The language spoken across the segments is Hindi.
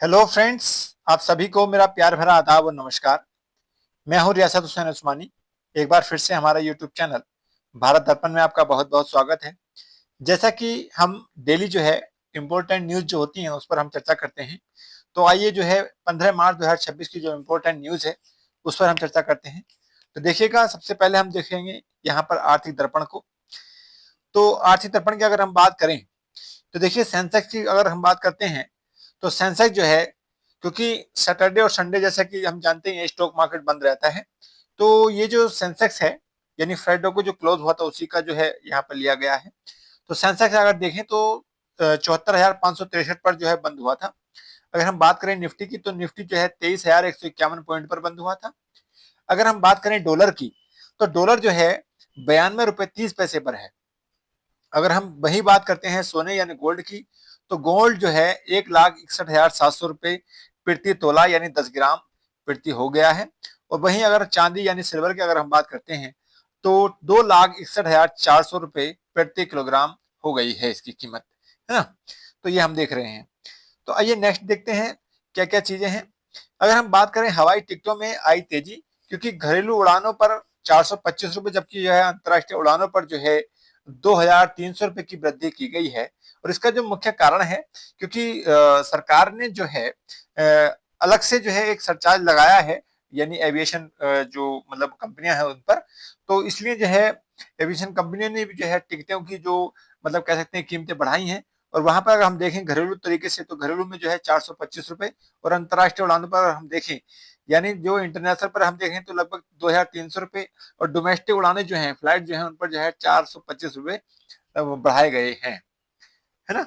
Hello friends. आप सभी को मेरा प्यार भरा आदाब और नमस्कार। मैं हूं रियासत हुसैन उस्मानी। एक बार फिर से हमारा यूट्यूब चैनल भारत दर्पण में आपका बहुत बहुत स्वागत है। जैसा कि हम डेली जो है इम्पोर्टेंट न्यूज जो होती हैं उस पर हम चर्चा करते हैं, तो आइए जो है 15 मार्च 2026 की जो इम्पोर्टेंट न्यूज है उस पर हम चर्चा करते हैं। तो देखिएगा, सबसे पहले हम देखेंगे यहाँ पर आर्थिक दर्पण को। तो आर्थिक दर्पण की अगर हम बात करें तो देखिए, सेंसेक्स की अगर हम बात करते हैं तो सेंसेक्स जो है, क्योंकि सैटरडे और संडे जैसा कि हम जानते हैं स्टॉक मार्केट बंद रहता है, तो ये जो सेंसेक्स है यानी फ्राइडे को जो क्लोज हुआ था उसी का जो है यहाँ पर लिया गया है। तो सेंसेक्स अगर देखें तो 74,563 पर जो है बंद हुआ था। अगर हम बात करें निफ्टी की तो निफ्टी जो है 23,151 पॉइंट पर बंद हुआ था। अगर हम बात करें डॉलर की तो डॉलर जो है 92 रुपए 30 पैसे पर है। अगर हम वही बात करते हैं सोने यानी गोल्ड की, तो गोल्ड जो है 1,61,700 रुपए प्रति तोला यानी 10 ग्राम प्रति हो गया है। और वहीं अगर चांदी यानी सिल्वर की अगर हम बात करते हैं तो 2,61,400 रुपए प्रति किलोग्राम हो गई है इसकी कीमत, है ना। तो ये हम देख रहे हैं। तो आइए नेक्स्ट देखते हैं क्या क्या चीजें हैं। अगर हम बात करें हवाई टिकटों में आई तेजी, क्योंकि घरेलू उड़ानों पर 425 रुपए, जबकि जो है अंतर्राष्ट्रीय उड़ानों पर जो है 2,300 रुपए की वृद्धि की गई है। और इसका जो मुख्य कारण है, क्योंकि सरकार ने जो है अलग से जो है एक सरचार्ज लगाया है, यानी एविएशन जो मतलब कंपनियां हैं उन पर। तो इसलिए जो है एविएशन कंपनियों ने भी जो है टिकटों की जो मतलब कह सकते हैं कीमतें बढ़ाई हैं। और वहां पर अगर हम देखें घरेलू तरीके से तो घरेलू में जो है 425 रुपए, और अंतर्राष्ट्रीय उड़ानों पर हम देखें यानी जो इंटरनेशनल पर हम देखें तो लगभग 2,300 रुपए, और डोमेस्टिक उड़ाने जो है फ्लाइट जो है उन पर जो है 425 रुपए बढ़ाए गए हैं, है ना।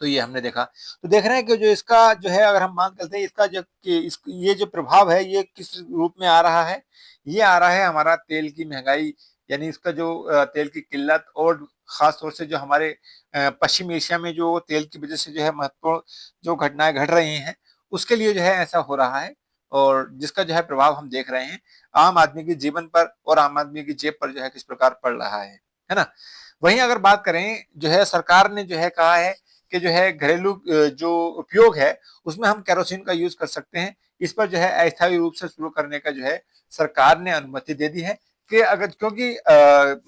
तो ये हमने देखा। तो देख रहे हैं कि जो इसका जो है अगर हम मान करते हैं इसका जो कि ये जो प्रभाव है ये किस रूप में आ रहा है। ये आ रहा है हमारा तेल की महंगाई, यानी इसका जो तेल की किल्लत, और खास तौर से जो हमारे पश्चिम एशिया में जो तेल की वजह से जो है महत्वपूर्ण जो घटनाएं घट रही हैं उसके लिए जो है ऐसा हो रहा है। और जिसका जो है प्रभाव हम देख रहे हैं आम आदमी के जीवन पर और आम आदमी की जेब पर जो है किस प्रकार पड़ रहा है ना। वहीं अगर बात करें जो है सरकार ने जो है कहा है कि जो है घरेलू जो उपयोग है उसमें हम केरोसिन का यूज कर सकते हैं। इस पर जो है अस्थायी रूप से शुरू करने का जो है सरकार ने अनुमति दे दी है। कि अगर क्योंकि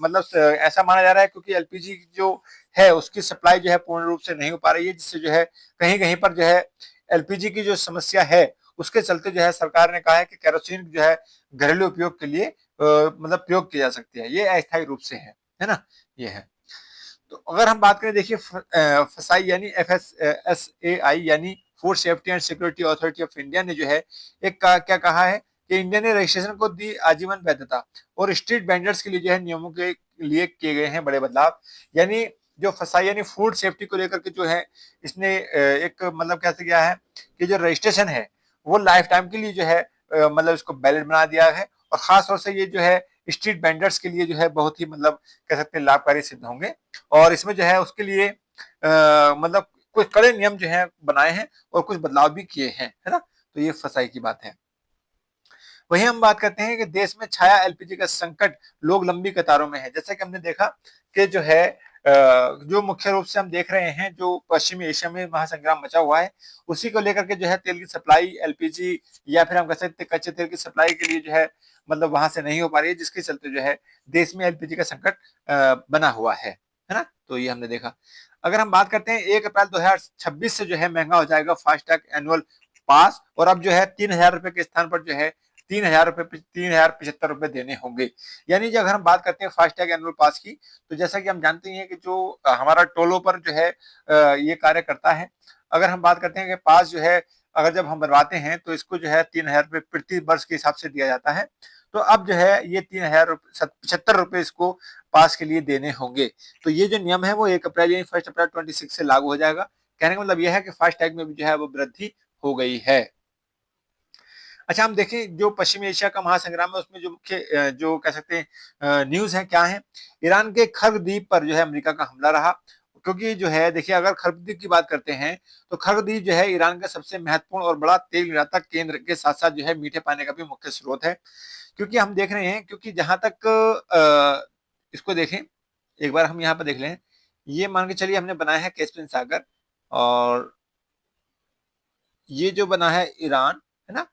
मतलब ऐसा माना जा रहा है क्योंकि एलपीजी जो है उसकी सप्लाई जो है पूर्ण रूप से नहीं हो पा रही है, जिससे जो है कहीं कहीं पर जो है एलपीजी की जो समस्या है उसके चलते जो है सरकार ने कहा है कि केरोसिन जो है घरेलू उपयोग के लिए मतलब प्रयोग की जा सकती है, ये अस्थायी रूप से है ना। ये है। तो अगर हम बात करें देखिए फसाई यानी FSSAI यानी food safety and security authority of India ने जो है क्या कहा है कि इंडिया ने रजिस्ट्रेशन को दी आजीवन वैधता, और स्ट्रीट वेंडर्स के लिए जो है नियमों के लिए किए गए हैं बड़े बदलाव। यानी जो फसाई यानी फूड सेफ्टी को लेकर के जो है इसने एक मतलब कैसे किया है कि जो रजिस्ट्रेशन है वो लाइफ टाइम के लिए जो है मतलब इसको वैलिड बना दिया है। और खास तौर से ये जो है स्ट्रीट वेंडर्स के लिए जो है बहुत ही मतलब कह सकते हैं लाभकारी सिद्ध होंगे। और इसमें जो है उसके लिए मतलब कुछ कड़े नियम जो है बनाए हैं और कुछ बदलाव भी किए हैं, है ना। तो ये फसाई की बात है। वहीं हम बात करते हैं कि देश में छाया एलपीजी का संकट, लोग लंबी कतारों में है। जैसे कि हमने देखा कि जो है जो मुख्य रूप से हम देख रहे हैं जो पश्चिमी एशिया में महासंग्राम मचा हुआ है उसी को लेकर के जो है तेल की सप्लाई एलपीजी या फिर हम कह सकते हैं कच्चे तेल की सप्लाई के लिए जो है मतलब वहां से नहीं हो पा रही है, जिसके चलते जो है देश में एलपीजी का संकट बना हुआ है ना। तो ये हमने देखा। अगर हम बात करते हैं 1 अप्रैल 2026 से जो है महंगा हो जाएगा फास्टैग एनुअल पास, और अब जो है 3,000 रुपए के स्थान पर जो है 3,075 रुपए देने होंगे। यानी जो अगर हम बात करते हैं फास्टैग एनुअल पास की, तो जैसा कि हम जानते हैं कि जो हमारा टोलों पर जो है ये कार्य करता है। अगर हम बात करते हैं कि पास जो है अगर जब हम बनवाते हैं तो इसको जो है 3,000 रुपए प्रति वर्ष के हिसाब से दिया जाता है। तो अब जो है ये 3,075 रुपए इसको पास के लिए देने होंगे। तो ये जो नियम है वो 1 अप्रैल यानी 1 अप्रैल 26 से लागू हो जाएगा। कहने का मतलब यह है कि फास्टैग में भी जो है वो वृद्धि हो गई है। अच्छा, हम देखें जो पश्चिमी एशिया का महासंग्राम है उसमें जो मुख्य जो कह सकते हैं न्यूज है क्या है। ईरान के खर्ग द्वीप पर जो है अमेरिका का हमला रहा। क्योंकि जो है देखिए अगर खर्ग द्वीप की बात करते हैं तो खर्ग द्वीप जो है ईरान का सबसे महत्वपूर्ण और बड़ा तेल निर्यातक केंद्र के साथ साथ जो है मीठे पानी का भी मुख्य स्रोत है। क्योंकि हम देख रहे हैं क्योंकि जहां तक इसको देखें एक बार हम यहाँ पर देख लें। ये मान के चलिए हमने बनाया है कैस्पियन सागर, और ये जो बना है ईरान, है ना,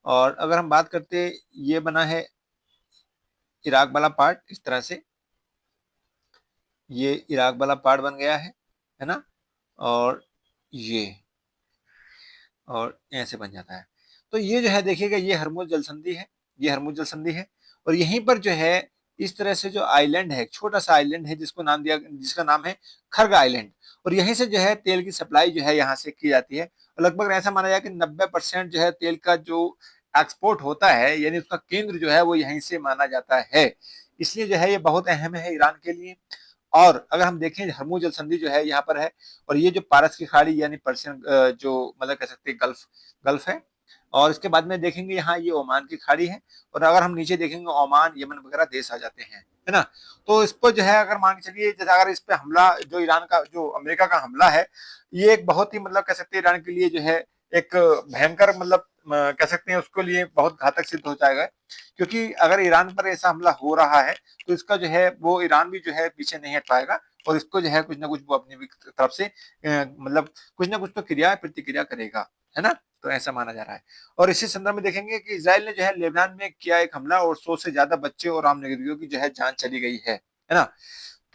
और अगर हम बात करते ये बना है इराक वाला पार्ट, इस तरह से ये इराक वाला पार्ट बन गया है ना, और ये और ऐसे बन जाता है। तो ये जो है देखिएगा ये हरमुज जल संधि है, ये हरमुज जल संधि है, और यहीं पर जो है इस तरह से जो आइलैंड है, छोटा सा आइलैंड है जिसका नाम है खर्ग आइलैंड, और यहीं से जो है तेल की सप्लाई जो है यहाँ से की जाती है, और लगभग ऐसा माना जाए कि 90% जो है तेल का जो एक्सपोर्ट होता है, यानी उसका केंद्र जो है वो यहीं से माना जाता है। इसलिए जो है ये बहुत अहम है ईरान के लिए। और अगर हम देखें हरमुज जल संधि जो है यहाँ पर है, और ये जो पारस की खाड़ी यानी पर्शियन जो मतलब कह सकते हैं गल्फ गल्फ है, और इसके बाद में देखेंगे यहाँ ये ओमान की खाड़ी है, और अगर हम नीचे देखेंगे ओमान यमन वगैरह देश आ जाते हैं, है ना। तो इस पर जो है अगर मान के चलिए जैसे अगर इस पे हमला जो ईरान का जो अमेरिका का हमला है, ये एक बहुत ही मतलब कह सकते हैं ईरान के लिए जो है एक भयंकर मतलब कह सकते हैं उसके लिए बहुत घातक सिद्ध हो जाएगा, क्योंकि अगर ईरान पर ऐसा हमला हो रहा है तो इसका जो है वो ईरान भी जो है पीछे नहीं हट पाएगा, और इसको जो है कुछ ना कुछ वो अपनी तरफ से मतलब कुछ ना कुछ तो क्रिया प्रतिक्रिया करेगा, है ना। तो ऐसा माना जा रहा है। और इसी संदर्भ में देखेंगे कि इजराइल ने जो है लेबनान में किया एक हमला, और 100 से ज्यादा बच्चे और आम नागरिकों की जो है जान चली गई है ना।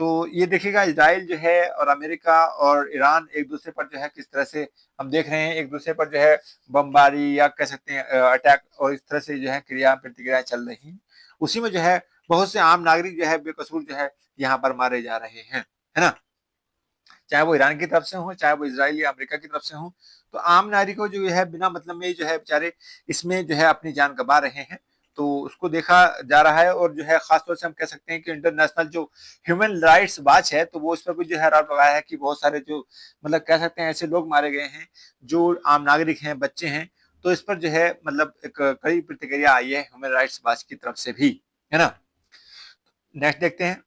तो ये देखिएगा इजराइल जो है और अमेरिका और ईरान एक दूसरे पर जो है किस तरह से हम देख रहे हैं, एक दूसरे पर जो है बमबारी या कह सकते हैं अटैक, और इस तरह से जो है क्रिया प्रतिक्रिया चल रही है। उसी में जो है बहुत से आम नागरिक जो है बेकसूर जो है यहाँ पर मारे जा रहे हैं, है ना। चाहे वो ईरान की तरफ से हो, चाहे वो इसराइल या अमेरिका की तरफ से हो, तो आम नागरिकों जो है बिना मतलब में जो है बेचारे इसमें जो है अपनी जान गंवा रहे हैं। तो उसको देखा जा रहा है, और जो है खासतौर से हम कह सकते हैं कि इंटरनेशनल जो ह्यूमन राइट्स वॉच है, तो वो उस पर भी जो है आरोप लगाया है कि बहुत सारे जो मतलब कह सकते हैं ऐसे लोग मारे गए हैं जो आम नागरिक हैं, बच्चे हैं। तो इस पर जो है मतलब एक कड़ी प्रतिक्रिया आई है ह्यूमन राइट्स वॉच की तरफ से भी, है ना। नेक्स्ट देखते हैं।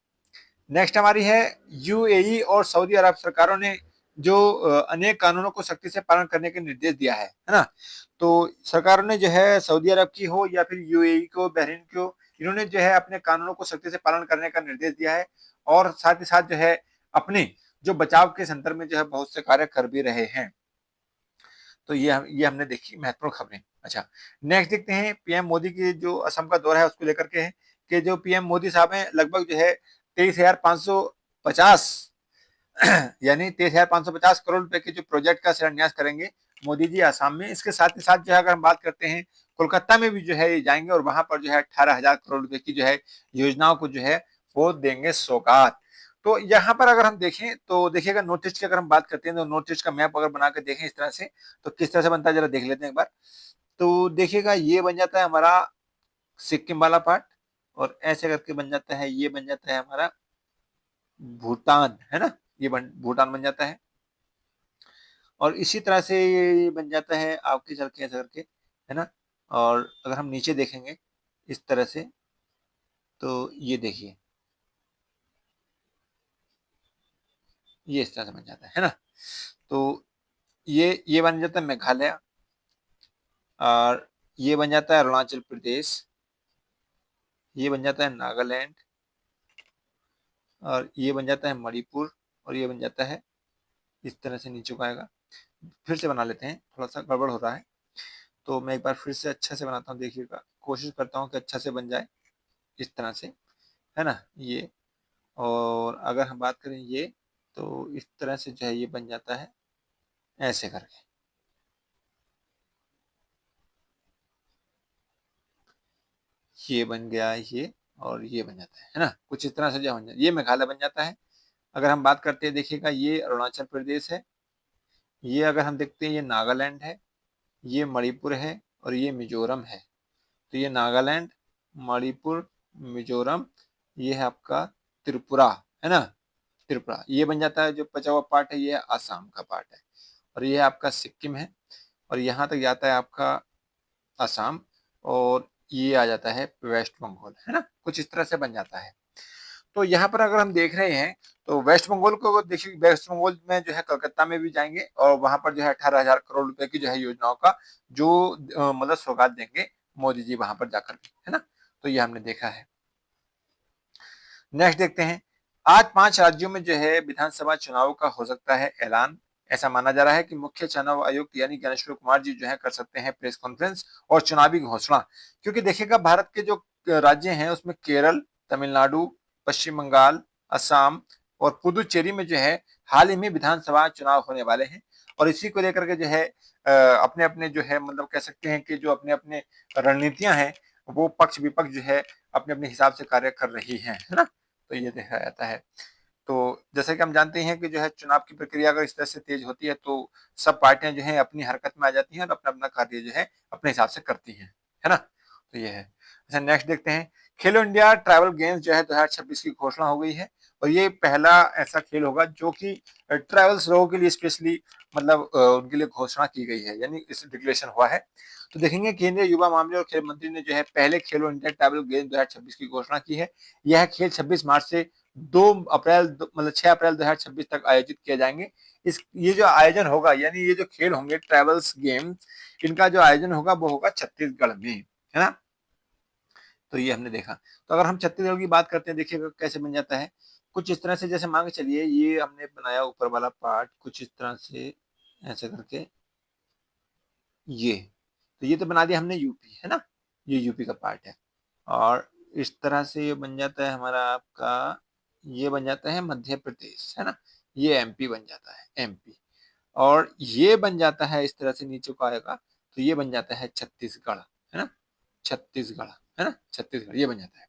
नेक्स्ट हमारी है यूएई और सऊदी अरब सरकारों ने जो अनेक कानूनों को सख्ती से पालन करने के निर्देश दिया है ना। तो सरकारों ने जो है सऊदी अरब की हो या फिर यूएई को, बहरीन को, इन्होंने जो है अपने कानूनों को सख्ती से पालन करने का निर्देश दिया है, और साथ ही साथ जो है अपने जो बचाव के संदर्भ में जो है बहुत से कार्य कर भी रहे हैं। तो ये हमने देखी महत्वपूर्ण खबरें। अच्छा, नेक्स्ट देखते हैं पीएम मोदी की जो असम का दौरा है उसको लेकर के है, कि जो पीएम मोदी साहब हैं लगभग जो है 23,550 यानी 23,550 करोड़ रुपए के जो प्रोजेक्ट का शिलान्यास करेंगे मोदी जी आसाम में। इसके साथ ही साथ जो है अगर हम बात करते हैं कोलकाता में भी जो है ये जाएंगे, और वहां पर जो है 18,000 करोड़ रुपए की जो है योजनाओं को जो है वो देंगे सौगात। तो यहाँ पर अगर हम देखें तो देखिएगा नॉर्थ ईस्ट की अगर हम बात करते हैं तो नॉर्थ ईस्ट का मैप अगर बना के देखें इस तरह से, तो किस तरह से बनता है जरा देख लेते हैं एक बार। तो देखिएगा ये बन जाता है हमारा सिक्किम वाला पार्ट, और ऐसे करके बन जाता है, ये बन जाता है हमारा भूटान, है ना। भूटान बन जाता है, और इसी तरह से ये बन जाता है आपके चल के ऐसे करके, है ना। और अगर हम नीचे देखेंगे इस तरह से, तो ये देखिए ये इस तरह से बन जाता है ना। तो ये बन जाता है मेघालय, और ये बन जाता है अरुणाचल प्रदेश, ये बन जाता है नागालैंड, और ये बन जाता है मणिपुर, और ये बन जाता है इस तरह से नीचे को आएगा। फिर से बना लेते हैं, थोड़ा सा गड़बड़ हो रहा है, तो मैं एक बार फिर से अच्छा से बनाता हूँ, देखिएगा कोशिश करता हूँ कि अच्छा से बन जाए इस तरह से, है ना ये। और अगर हम बात करें ये, तो इस तरह से जो है ये बन जाता है ऐसे करके, ये बन गया ये, और ये बन जाता है ना, कुछ इस तरह से जो बन जाता है ये मेघालय बन जाता है। अगर हम बात करते हैं देखिएगा ये अरुणाचल प्रदेश है, ये अगर हम देखते हैं ये नागालैंड है, ये मणिपुर है, और ये मिजोरम है। तो ये नागालैंड, मणिपुर, मिजोरम, ये है आपका त्रिपुरा, है ना। त्रिपुरा ये बन जाता है, जो बचा हुआ पार्ट है ये आसाम का पार्ट है, और ये आपका सिक्किम है, और यहाँ तक जाता है आपका असम, और ये आ जाता है वेस्ट बंगाल, है ना। कुछ इस तरह से बन जाता है। तो यहाँ पर अगर हम देख रहे हैं तो वेस्ट बंगाल को देखिए, वेस्ट बंगाल में जो है कलकत्ता में भी जाएंगे, और वहां पर जो है 18,000 करोड़ रुपए की जो है योजनाओं का जो मतलब सौगात देंगे मोदी जी वहां पर जाकर के, है ना। तो ये हमने देखा है। नेक्स्ट देखते हैं, आज 5 राज्यों में जो है विधानसभा चुनाव का हो सकता है ऐलान। ऐसा माना जा रहा है कि मुख्य चुनाव आयुक्त यानी ज्ञानेश्वर कुमार जी जो है कर सकते हैं प्रेस कॉन्फ्रेंस और चुनावी घोषणा। क्योंकि देखिएगा भारत के जो राज्य हैं उसमें केरल, तमिलनाडु, पश्चिम बंगाल, असम और पुदुचेरी में जो है हाल ही में विधानसभा चुनाव होने वाले हैं और इसी को लेकर के जो है अपने अपने जो है मतलब कह सकते हैं कि जो अपने अपने रणनीतियां हैं वो पक्ष विपक्ष जो है अपने अपने हिसाब से कार्य कर रही है ना। तो ये देखा जाता है। तो जैसे कि हम जानते हैं कि जो है चुनाव की प्रक्रिया अगर इस तरह से तेज होती है तो सब पार्टियां जो है अपनी हरकत में आ जाती हैं और अपना अपना कार्य जो है अपने हिसाब से करती हैं, है ना। तो ये है। अच्छा नेक्स्ट देखते हैं, खेलो इंडिया ट्रैवल गेम्स जो है 2026 की घोषणा हो गई है और ये पहला ऐसा खेल होगा जो कि ट्रैवल्स लोगों के लिए स्पेशली मतलब उनके लिए घोषणा की गई है यानी इस डिक्लेरेशन हुआ है। तो देखेंगे केंद्रीय युवा मामले और खेल मंत्री ने जो है पहले खेलो इंडिया ट्रैवल गेम 2026 की घोषणा की है। यह खेल 26 मार्च से 2 अप्रैल मतलब 6 अप्रैल 2026 तक आयोजित किए जाएंगे। इस ये जो आयोजन होगा यानी ये जो खेल होंगे ट्रैवल्स गेम, इनका जो आयोजन होगा वो होगा छत्तीसगढ़ में, है ना। तो ये हमने देखा। तो अगर हम छत्तीसगढ़ की बात करते हैं देखिए कैसे बन जाता है, कुछ इस तरह से जैसे मान के चलिए ये हमने बनाया ऊपर वाला पार्ट कुछ इस तरह से ऐसे करके ये, तो ये तो बना दिया हमने यूपी, है ना, ये यूपी का पार्ट है। और इस तरह से ये बन जाता है हमारा आपका, ये बन जाता है मध्य प्रदेश, है ना, ये एमपी बन जाता है एमपी। और ये बन जाता है इस तरह से नीचे को आएगा तो ये बन जाता है छत्तीसगढ़, है ना, छत्तीसगढ़, है ना, छत्तीसगढ़ ये बन जाता है।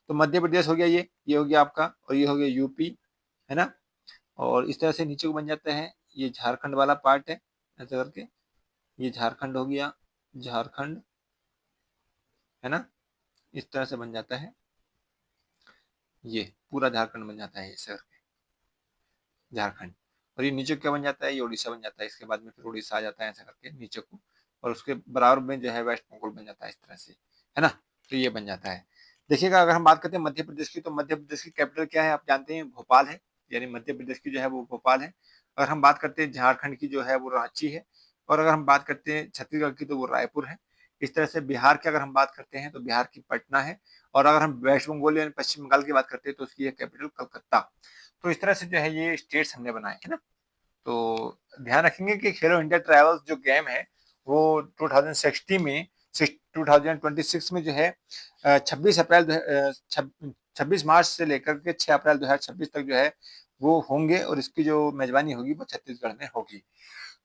तो मध्य प्रदेश हो गया, ये हो गया आपका और ये हो गया यूपी, है ना। और इस तरह से नीचे को बन जाता है ये झारखंड वाला पार्ट है ऐसा करके, ये झारखंड हो गया, झारखंड, है ना, इस तरह से बन जाता है, ये पूरा झारखंड बन जाता है ऐसे करके झारखंड। और ये नीचे क्या बन जाता है, ये उड़ीसा बन जाता है, इसके बाद में फिर उड़ीसा आ जाता है ऐसा करके नीचे को, और उसके बराबर में जो है वेस्ट बंगाल बन जाता है इस तरह से, है ना। तो ये बन जाता है। देखिएगा अगर हम बात करते हैं मध्य प्रदेश की, तो मध्य प्रदेश की कैपिटल क्या है आप जानते हैं, भोपाल है, यानी मध्य प्रदेश की जो है वो भोपाल है। अगर हम बात करते हैं झारखंड की जो है वो रांची है, और अगर हम बात करते हैं छत्तीसगढ़ की तो वो रायपुर है। इस तरह से बिहार की अगर हम बात करते हैं तो बिहार की पटना है, और अगर हम वेस्ट बंगाल यानी पश्चिम बंगाल की बात करते हैं तो उसकी कैपिटल कलकत्ता। तो इस तरह से जो है ये स्टेट्स हमने बनाए हैं ना। तो ध्यान रखेंगे कि खेलो इंडिया ट्रैवल्स जो गेम है वो 2060 में 2026 में जो है 26 मार्च से लेकर के 6 अप्रैल 2026 तक जो है वो होंगे, और इसकी जो मेजबानी होगी वो छत्तीसगढ़ में होगी।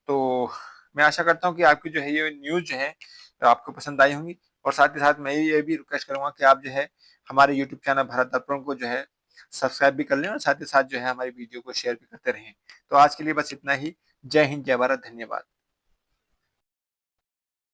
तो मैं आशा करता हूँ कि आपकी जो है ये न्यूज जो है आपको पसंद आई होंगी, और साथ ही साथ मैं ये भी रिक्वेस्ट करूंगा कि आप जो है हमारे यूट्यूब चैनल भारत दर्पण को जो है सब्सक्राइब भी कर लें, और साथ ही साथ जो है हमारी वीडियो को शेयर भी करते रहें। तो आज के लिए बस इतना ही। जय हिंद, जय भारत, धन्यवाद।